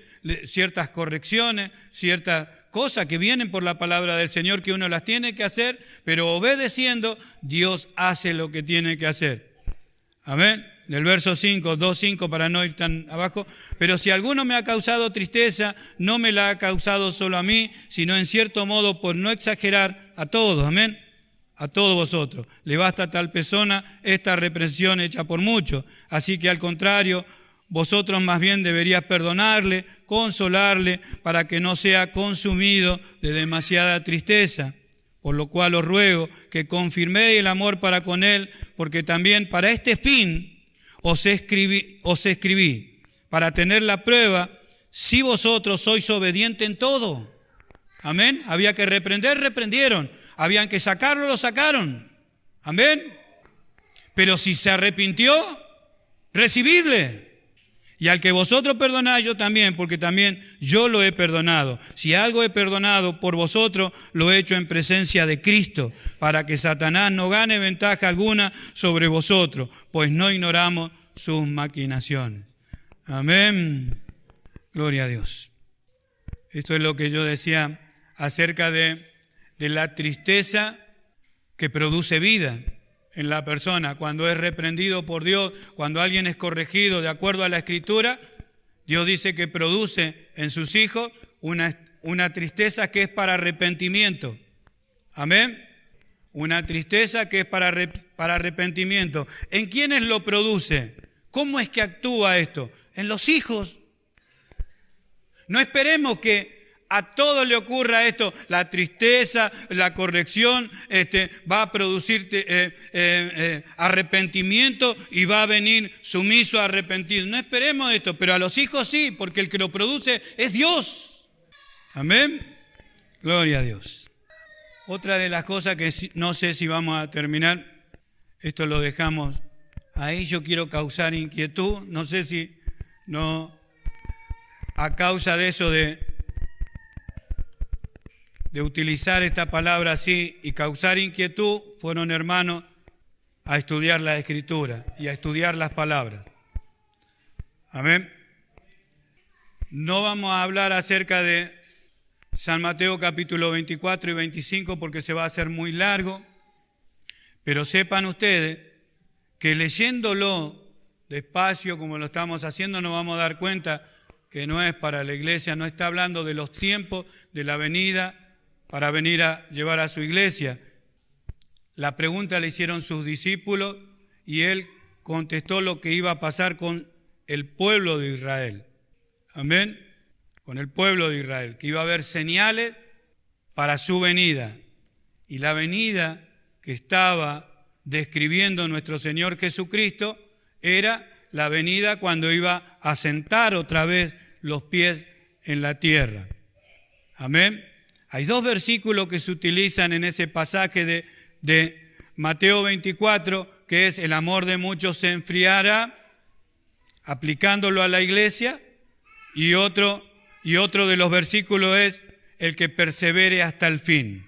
ciertas correcciones, ciertas cosas que vienen por la palabra del Señor que uno las tiene que hacer, pero obedeciendo, Dios hace lo que tiene que hacer. Amén. Del verso 5, 2:5 para no ir tan abajo. Pero si alguno me ha causado tristeza, no me la ha causado solo a mí, sino en cierto modo, por no exagerar, a todos. Amén. A todos vosotros. Le basta a tal persona esta reprensión hecha por muchos. Así que al contrario, vosotros más bien deberíais perdonarle, consolarle, para que no sea consumido de demasiada tristeza. Por lo cual os ruego que confirméis el amor para con él, porque también para este fin os escribí, para tener la prueba, si vosotros sois obedientes en todo. Amén. Había que reprender, reprendieron. Habían que sacarlo, lo sacaron. Amén. Pero si se arrepintió, recibidle. Y al que vosotros perdonáis, yo también, porque también yo lo he perdonado. Si algo he perdonado por vosotros, lo he hecho en presencia de Cristo, para que Satanás no gane ventaja alguna sobre vosotros, pues no ignoramos sus maquinaciones. Amén. Gloria a Dios. Esto es lo que yo decía acerca de la tristeza que produce vida en la persona. Cuando es reprendido por Dios, cuando alguien es corregido de acuerdo a la Escritura, Dios dice que produce en sus hijos una tristeza que es para arrepentimiento. Amén. Una tristeza que es para arrepentimiento. ¿En quiénes lo produce? ¿Cómo es que actúa esto? En los hijos. No esperemos que a todos le ocurra esto. La tristeza, la corrección va a producir arrepentimiento y va a venir sumiso a arrepentido. No esperemos esto, pero a los hijos sí, porque el que lo produce es Dios. Amén. Gloria a Dios. Otra de las cosas que no sé si vamos a terminar, esto lo dejamos ahí, yo quiero causar inquietud, no sé si no, a causa de eso de utilizar esta palabra así y causar inquietud, fueron hermanos a estudiar la Escritura y a estudiar las palabras. Amén. No vamos a hablar acerca de San Mateo capítulo 24 y 25 porque se va a hacer muy largo, pero sepan ustedes que leyéndolo despacio como lo estamos haciendo nos vamos a dar cuenta que no es para la iglesia, no está hablando de los tiempos de la venida para venir a llevar a su iglesia. La pregunta le hicieron sus discípulos y él contestó lo que iba a pasar con el pueblo de Israel. Amén. Con el pueblo de Israel, que iba a haber señales para su venida. Y la venida que estaba describiendo nuestro Señor Jesucristo era la venida cuando iba a sentar otra vez los pies en la tierra. Amén. Hay dos versículos que se utilizan en ese pasaje de Mateo 24, que es el amor de muchos se enfriará, aplicándolo a la iglesia, y otro de los versículos es el que persevere hasta el fin.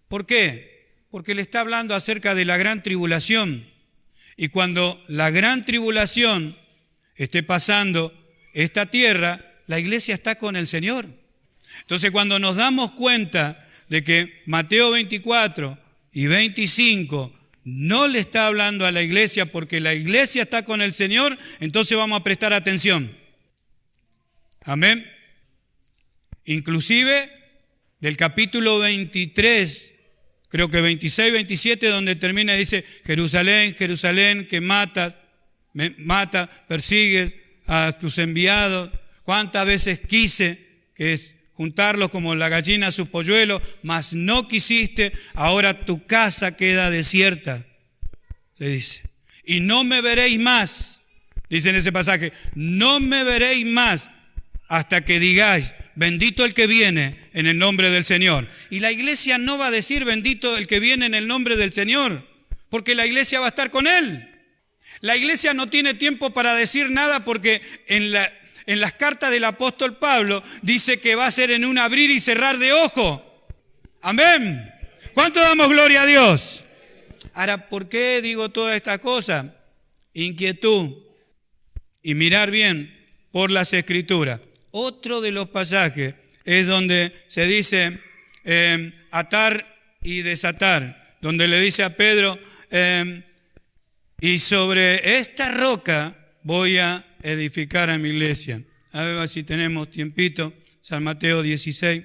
¿Por qué? Porque le está hablando acerca de la gran tribulación. Y cuando la gran tribulación esté pasando esta tierra, la iglesia está con el Señor. Entonces, cuando nos damos cuenta de que Mateo 24 y 25 no le está hablando a la iglesia porque la iglesia está con el Señor, entonces vamos a prestar atención. Amén. Inclusive del capítulo 23, creo que 26, 27, donde termina y dice, Jerusalén, Jerusalén, que mata, persigues a tus enviados. ¿Cuántas veces quise, que es juntarlos como la gallina a sus polluelos, mas no quisiste, ahora tu casa queda desierta? Le dice, y no me veréis más, dice en ese pasaje, no me veréis más hasta que digáis, bendito el que viene en el nombre del Señor. Y la iglesia no va a decir bendito el que viene en el nombre del Señor, porque la iglesia va a estar con Él. La iglesia no tiene tiempo para decir nada porque en las cartas del apóstol Pablo dice que va a ser en un abrir y cerrar de ojo. Amén. ¿Cuánto damos gloria a Dios? Ahora, ¿por qué digo toda esta cosa? Inquietud y mirar bien por las Escrituras. Otro de los pasajes es donde se dice atar y desatar, donde le dice a Pedro, y sobre esta roca voy a edificar a mi iglesia. A ver si tenemos tiempito, San Mateo 16.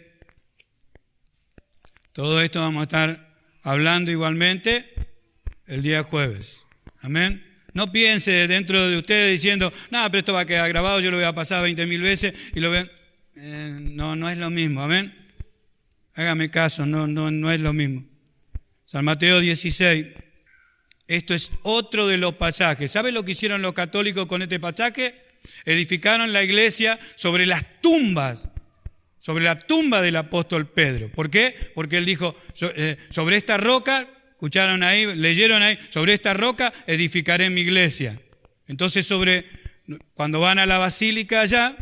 Todo esto vamos a estar hablando igualmente el día jueves. Amén. No piense dentro de ustedes diciendo, no, pero esto va a quedar grabado, yo lo voy a pasar 20.000 veces y lo voy a... no es lo mismo, amén. Hágame caso, no es lo mismo. San Mateo 16, esto es otro de los pasajes. ¿Sabe lo que hicieron los católicos con este pasaje? Edificaron la iglesia sobre las tumbas, sobre la tumba del apóstol Pedro. ¿Por qué? Porque él dijo, sobre esta roca... Escucharon ahí, leyeron ahí, sobre esta roca edificaré mi iglesia. Entonces cuando van a la basílica allá,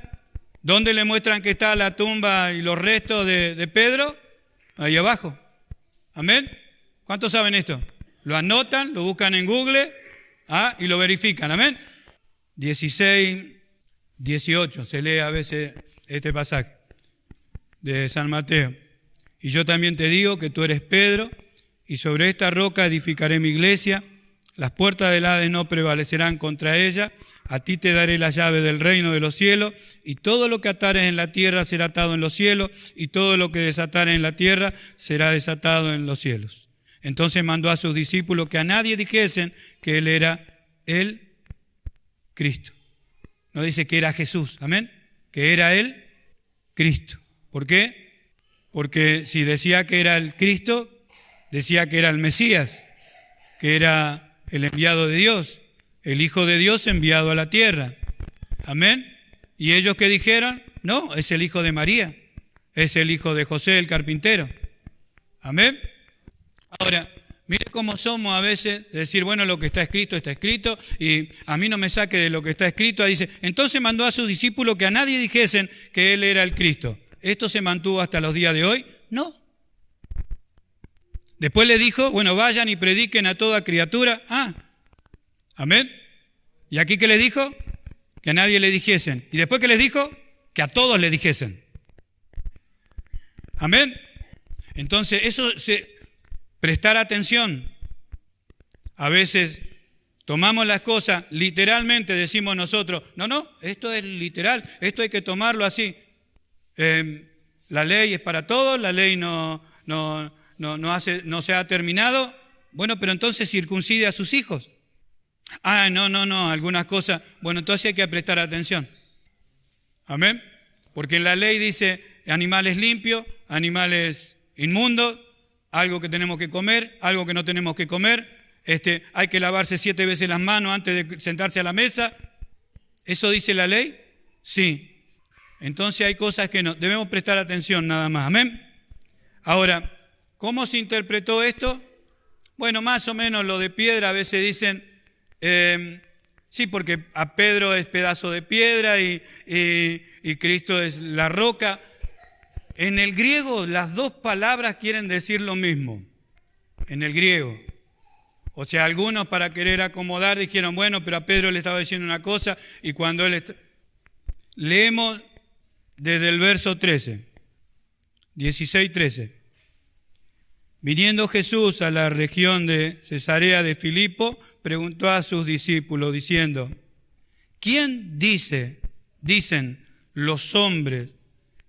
¿dónde le muestran que está la tumba y los restos de Pedro? Ahí abajo. Amén. ¿Cuántos saben esto? Lo anotan, lo buscan en Google y lo verifican. Amén. 16, 18, se lee a veces este pasaje de San Mateo. Y yo también te digo que tú eres Pedro, y sobre esta roca edificaré mi iglesia, las puertas del Hades no prevalecerán contra ella, a ti te daré la llave del reino de los cielos, y todo lo que atares en la tierra será atado en los cielos, y todo lo que desatares en la tierra será desatado en los cielos. Entonces mandó a sus discípulos que a nadie dijesen que él era el Cristo. No dice que era Jesús, amén, que era el Cristo. ¿Por qué? Porque si decía que era el Cristo, decía que era el Mesías, que era el enviado de Dios, el Hijo de Dios enviado a la tierra. Amén. ¿Y ellos qué dijeron? No, es el hijo de María, es el hijo de José el carpintero. Amén. Ahora, mire cómo somos a veces, decir, bueno, lo que está escrito, y a mí no me saque de lo que está escrito. Dice, entonces mandó a sus discípulos que a nadie dijesen que él era el Cristo. ¿Esto se mantuvo hasta los días de hoy? No. Después le dijo, bueno, vayan y prediquen a toda criatura. Amén. ¿Y aquí qué les dijo? Que a nadie le dijesen. ¿Y después qué les dijo? Que a todos le dijesen. Amén. Entonces, prestar atención. A veces tomamos las cosas literalmente, decimos nosotros, no, esto es literal, esto hay que tomarlo así. La ley es para todos, la ley no se ha terminado. Bueno, pero entonces circuncide a sus hijos. No, algunas cosas. Bueno, entonces hay que prestar atención. Amén. Porque en la ley dice animales limpios, animales inmundos, algo que tenemos que comer, algo que no tenemos que comer. Hay que lavarse 7 veces las manos antes de sentarse a la mesa. ¿Eso dice la ley? Sí. Entonces hay cosas que no debemos prestar atención nada más. Amén. Ahora, ¿cómo se interpretó esto? Bueno, más o menos lo de piedra, a veces dicen, sí, porque a Pedro es pedazo de piedra y Cristo es la roca. En el griego las dos palabras quieren decir lo mismo, en el griego. O sea, algunos para querer acomodar dijeron, bueno, pero a Pedro le estaba diciendo una cosa, y cuando leemos desde el verso 13, 16-13. Viniendo Jesús a la región de Cesarea de Filipo, preguntó a sus discípulos diciendo, ¿quién dicen los hombres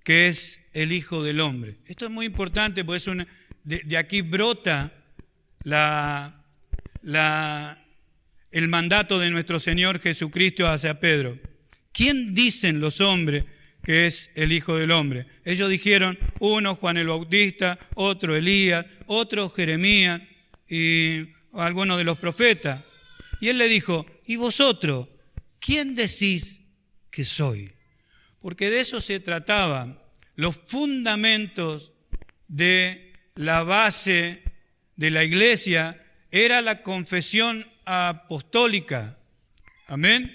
que es el Hijo del Hombre? Esto es muy importante, porque de aquí brota el mandato de nuestro Señor Jesucristo hacia Pedro. ¿Quién dicen los hombres que es el Hijo del Hombre? Ellos dijeron, uno Juan el Bautista, otro Elías, otro Jeremías y algunos de los profetas. Y él le dijo, ¿y vosotros quién decís que soy? Porque de eso se trataba. Los fundamentos de la base de la iglesia era la confesión apostólica. Amén.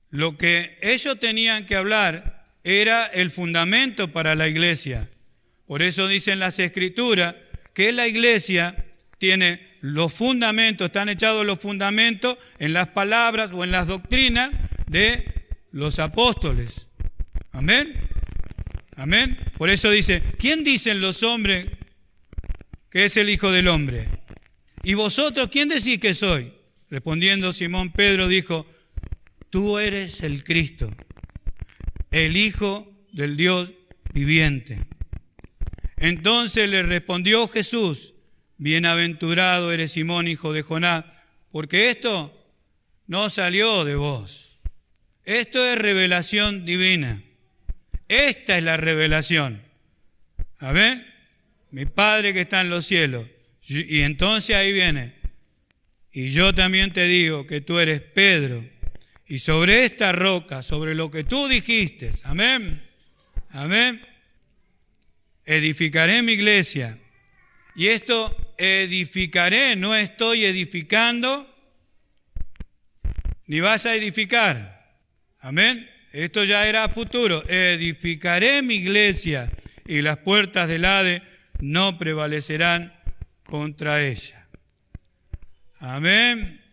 Lo que ellos tenían que hablar era el fundamento para la iglesia. Por eso dicen las Escrituras que la iglesia tiene los fundamentos, están echados los fundamentos en las palabras o en las doctrinas de los apóstoles. Amén. Amén. Por eso dice, ¿quién dicen los hombres que es el Hijo del Hombre? ¿Y vosotros quién decís que soy? Respondiendo Simón Pedro dijo, tú eres el Cristo, el Hijo del Dios viviente. Entonces le respondió Jesús, bienaventurado eres Simón, hijo de Jonás, porque esto no salió de vos. Esto es revelación divina. Esta es la revelación. ¿Amén? Mi Padre que está en los cielos. Y entonces ahí viene. Y yo también te digo que tú eres Pedro. Y sobre esta roca, sobre lo que tú dijiste, amén, amén, edificaré mi iglesia. Y esto edificaré, no estoy edificando, ni vas a edificar. Amén. Esto ya era futuro. Edificaré mi iglesia y las puertas del Hades no prevalecerán contra ella. Amén.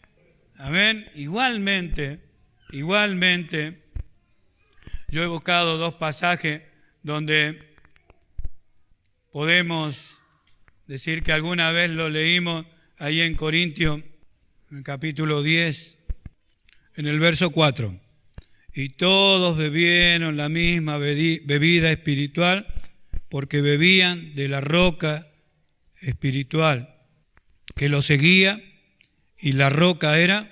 Amén. Igualmente, Igualmente, yo he buscado 2 pasajes donde podemos decir que alguna vez lo leímos ahí en Corintios, en el capítulo 10, en el verso 4. Y todos bebieron la misma bebida espiritual, porque bebían de la roca espiritual que lo seguía, y la roca era,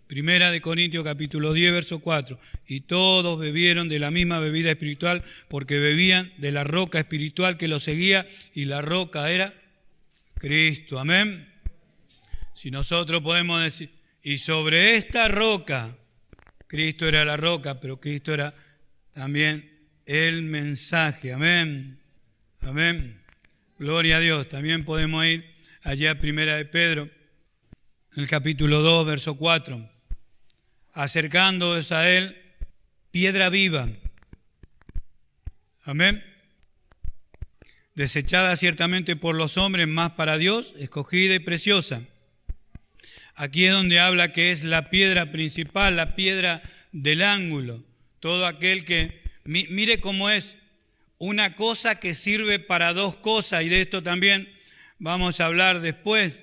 Primera de Corintios capítulo 10, verso 4. Y todos bebieron de la misma bebida espiritual, porque bebían de la roca espiritual que lo seguía, y la roca era Cristo. Amén. Si nosotros podemos decir, y sobre esta roca, Cristo era la roca, pero Cristo era también el mensaje. Amén. Amén. Gloria a Dios. También podemos ir allá a Primera de Pedro, en el capítulo 2, verso 4. Acercándoos a él, piedra viva. Amén. Desechada ciertamente por los hombres, mas para Dios escogida y preciosa. Aquí es donde habla que es la piedra principal, la piedra del ángulo. Todo aquel que, mire cómo es una cosa que sirve para 2 cosas, y de esto también vamos a hablar después.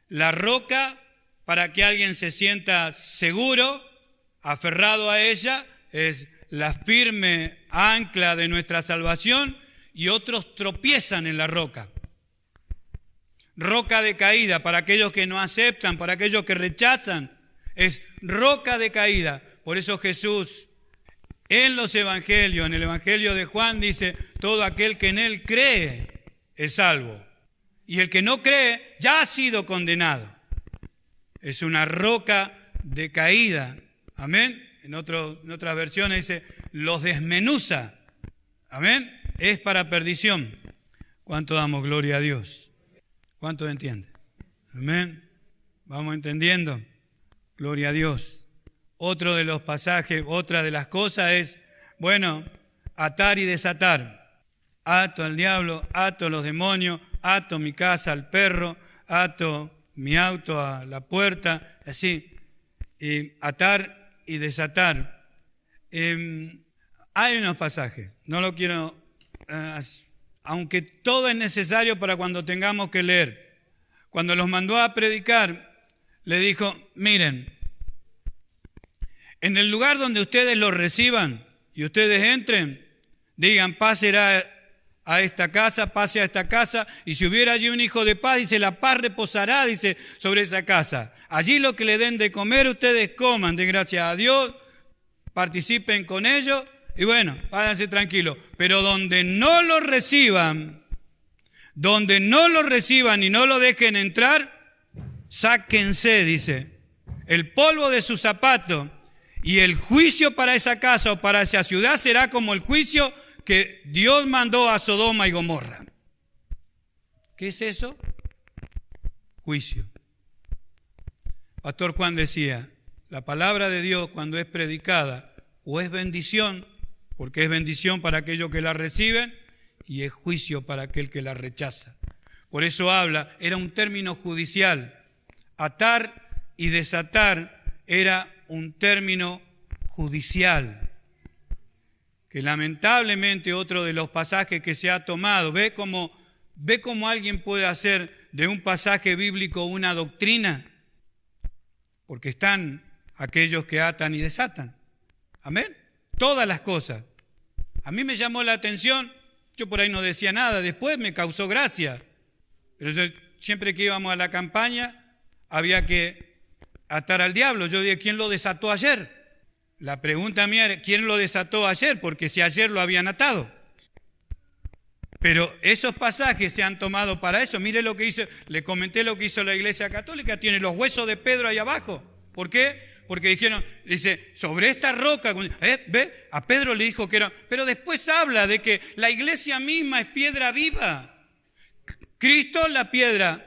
La roca, para que alguien se sienta seguro, aferrado a ella, es la firme ancla de nuestra salvación, y otros tropiezan en la roca. Roca de caída para aquellos que no aceptan, para aquellos que rechazan, es roca de caída. Por eso Jesús en los evangelios, en el evangelio de Juan dice, todo aquel que en él cree es salvo, y el que no cree ya ha sido condenado. Es una roca de caída. Amén. En otras versiones dice, los desmenuza. Amén. Es para perdición. ¿Cuánto damos gloria a Dios? ¿Cuánto entiende? Amén. ¿Vamos entendiendo? Gloria a Dios. Otro de los pasajes, otra de las cosas es, bueno, atar y desatar. Ato al diablo, ato a los demonios, ato mi casa al perro, ato mi auto a la puerta, así. Y atar y desatar. Hay unos pasajes, no lo quiero, aunque todo es necesario para cuando tengamos que leer. Cuando los mandó a predicar, le dijo, miren, en el lugar donde ustedes lo reciban y ustedes entren, digan, pase a esta casa, pase a esta casa, y si hubiera allí un hijo de paz, dice, la paz reposará, dice, sobre esa casa. Allí lo que le den de comer, ustedes coman, den gracias a Dios, participen con ellos, y bueno, váyanse tranquilos. Pero donde no lo reciban y no lo dejen entrar, sáquense, dice, el polvo de sus zapatos, y el juicio para esa casa o para esa ciudad será como el juicio que Dios mandó a Sodoma y Gomorra. ¿Qué es eso? Juicio. Pastor Juan decía, la palabra de Dios cuando es predicada, o es bendición, porque es bendición para aquellos que la reciben, y es juicio para aquel que la rechaza. Por eso era un término judicial. Atar y desatar era un término judicial, que lamentablemente otro de los pasajes que se ha tomado, ve cómo alguien puede hacer de un pasaje bíblico una doctrina, porque están aquellos que atan y desatan. Amén. Todas las cosas. A mí me llamó la atención, yo por ahí no decía nada, después me causó gracia, pero siempre que íbamos a la campaña había que atar al diablo. Yo dije, ¿quién lo desató ayer? La pregunta mía era, ¿quién lo desató ayer? Porque si ayer lo habían atado. Pero esos pasajes se han tomado para eso. Mire lo que hizo, le comenté lo que hizo la Iglesia Católica, tiene los huesos de Pedro ahí abajo. ¿Por qué? Porque dijeron, dice, sobre esta roca, ¿ve? A Pedro le dijo que era, pero después habla de que la iglesia misma es piedra viva. Cristo la piedra,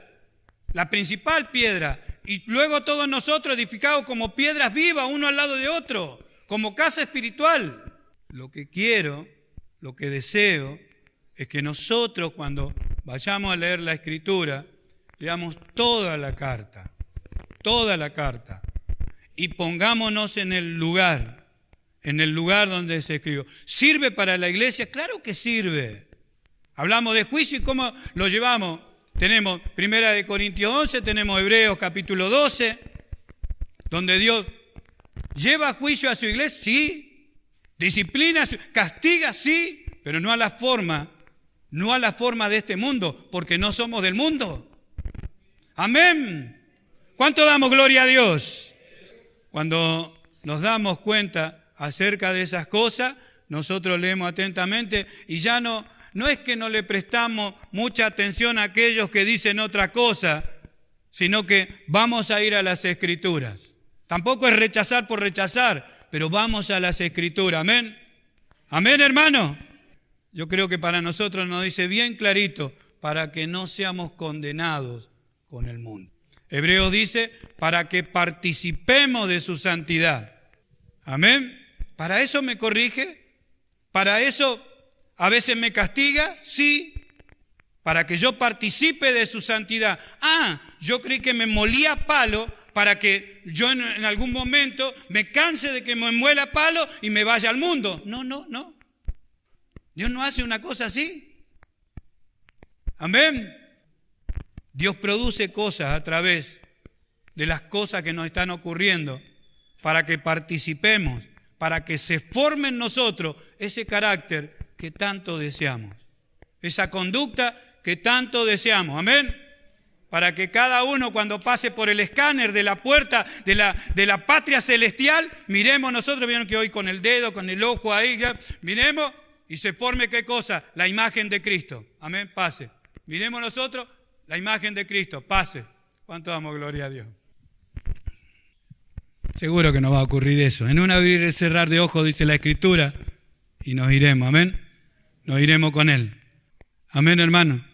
la principal piedra, y luego todos nosotros edificados como piedras vivas, uno al lado de otro, como casa espiritual. Lo que quiero, lo que deseo, es que nosotros cuando vayamos a leer la Escritura, leamos toda la carta, y pongámonos en el lugar donde se escribió. ¿Sirve para la iglesia? Claro que sirve. Hablamos de juicio y cómo lo llevamos. Tenemos 1 Corintios 11, tenemos Hebreos capítulo 12, donde Dios lleva a juicio a su iglesia, sí. Disciplina, castiga, sí, pero no a la forma de este mundo, porque no somos del mundo. Amén. ¿Cuánto damos gloria a Dios? Cuando nos damos cuenta acerca de esas cosas, nosotros leemos atentamente y ya no es que no le prestamos mucha atención a aquellos que dicen otra cosa, sino que vamos a ir a las Escrituras. Tampoco es rechazar por rechazar, pero vamos a las Escrituras. Amén. Amén, hermano. Yo creo que para nosotros nos dice bien clarito, para que no seamos condenados con el mundo. Hebreos dice, para que participemos de su santidad. Amén. ¿Para eso me corrige? ¿Para eso a veces me castiga? Sí. Para que yo participe de su santidad. Yo creí que me molía palo para que yo en algún momento me canse de que me muela palo y me vaya al mundo. No. Dios no hace una cosa así. Amén. Dios produce cosas a través de las cosas que nos están ocurriendo para que participemos, para que se forme en nosotros ese carácter que tanto deseamos, esa conducta que tanto deseamos. Amén. Para que cada uno cuando pase por el escáner de la puerta de la patria celestial, miremos nosotros, vieron que hoy con el dedo, con el ojo ahí, miremos y se forme ¿qué cosa? La imagen de Cristo. Amén, pase. Miremos nosotros la imagen de Cristo, pase. ¿Cuánto damos gloria a Dios? Seguro que nos va a ocurrir eso. En un abrir y cerrar de ojos, dice la Escritura, y nos iremos, amén. Nos iremos con Él. Amén, hermano.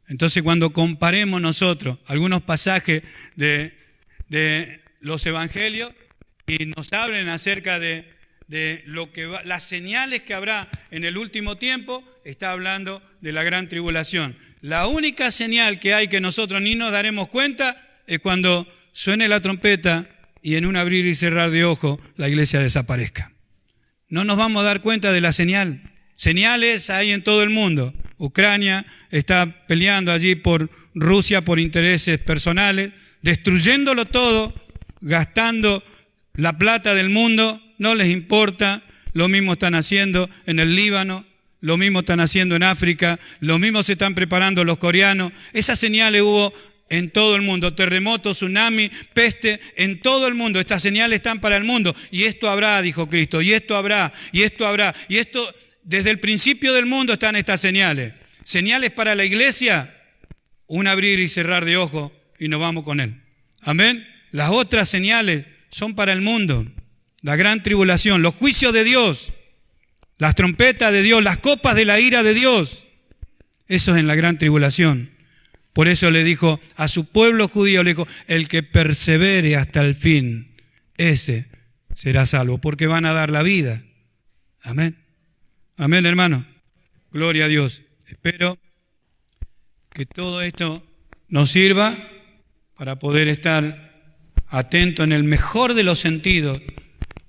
Entonces, cuando comparemos nosotros algunos pasajes de los evangelios y nos hablen acerca de lo que las señales que habrá en el último tiempo, está hablando de la gran tribulación. La única señal que hay que nosotros ni nos daremos cuenta es cuando suene la trompeta y en un abrir y cerrar de ojos la iglesia desaparezca. No nos vamos a dar cuenta de la señal. Señales hay en todo el mundo. Ucrania está peleando allí por Rusia por intereses personales, destruyéndolo todo, gastando la plata del mundo, no les importa. Lo mismo están haciendo en el Líbano, lo mismo están haciendo en África, lo mismo se están preparando los coreanos. Esas señales hubo en todo el mundo, terremotos, tsunami, peste, en todo el mundo. Estas señales están para el mundo. Y esto habrá, dijo Cristo, y esto habrá, y esto habrá. Y esto, desde el principio del mundo están estas señales. Señales para la iglesia, un abrir y cerrar de ojos y nos vamos con Él. Amén. Las otras señales son para el mundo. La gran tribulación, los juicios de Dios, las trompetas de Dios, las copas de la ira de Dios. Eso es en la gran tribulación. Por eso le dijo a su pueblo judío, le dijo, el que persevere hasta el fin, ese será salvo, porque van a dar la vida. Amén. Amén, hermano. Gloria a Dios. Espero que todo esto nos sirva para poder estar atentos en el mejor de los sentidos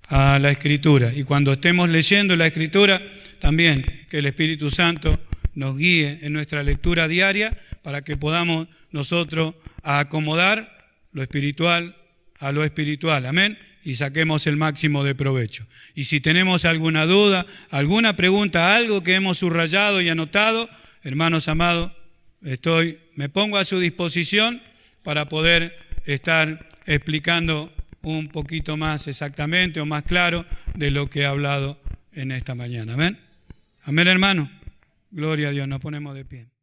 a la Escritura. Y cuando estemos leyendo la Escritura, también que el Espíritu Santo nos guíe en nuestra lectura diaria para que podamos nosotros acomodar lo espiritual a lo espiritual. Amén. Y saquemos el máximo de provecho. Y si tenemos alguna duda, alguna pregunta, algo que hemos subrayado y anotado, hermanos amados, me pongo a su disposición para poder estar explicando un poquito más exactamente o más claro de lo que he hablado en esta mañana. Amén. Amén, hermano. Gloria a Dios. Nos ponemos de pie.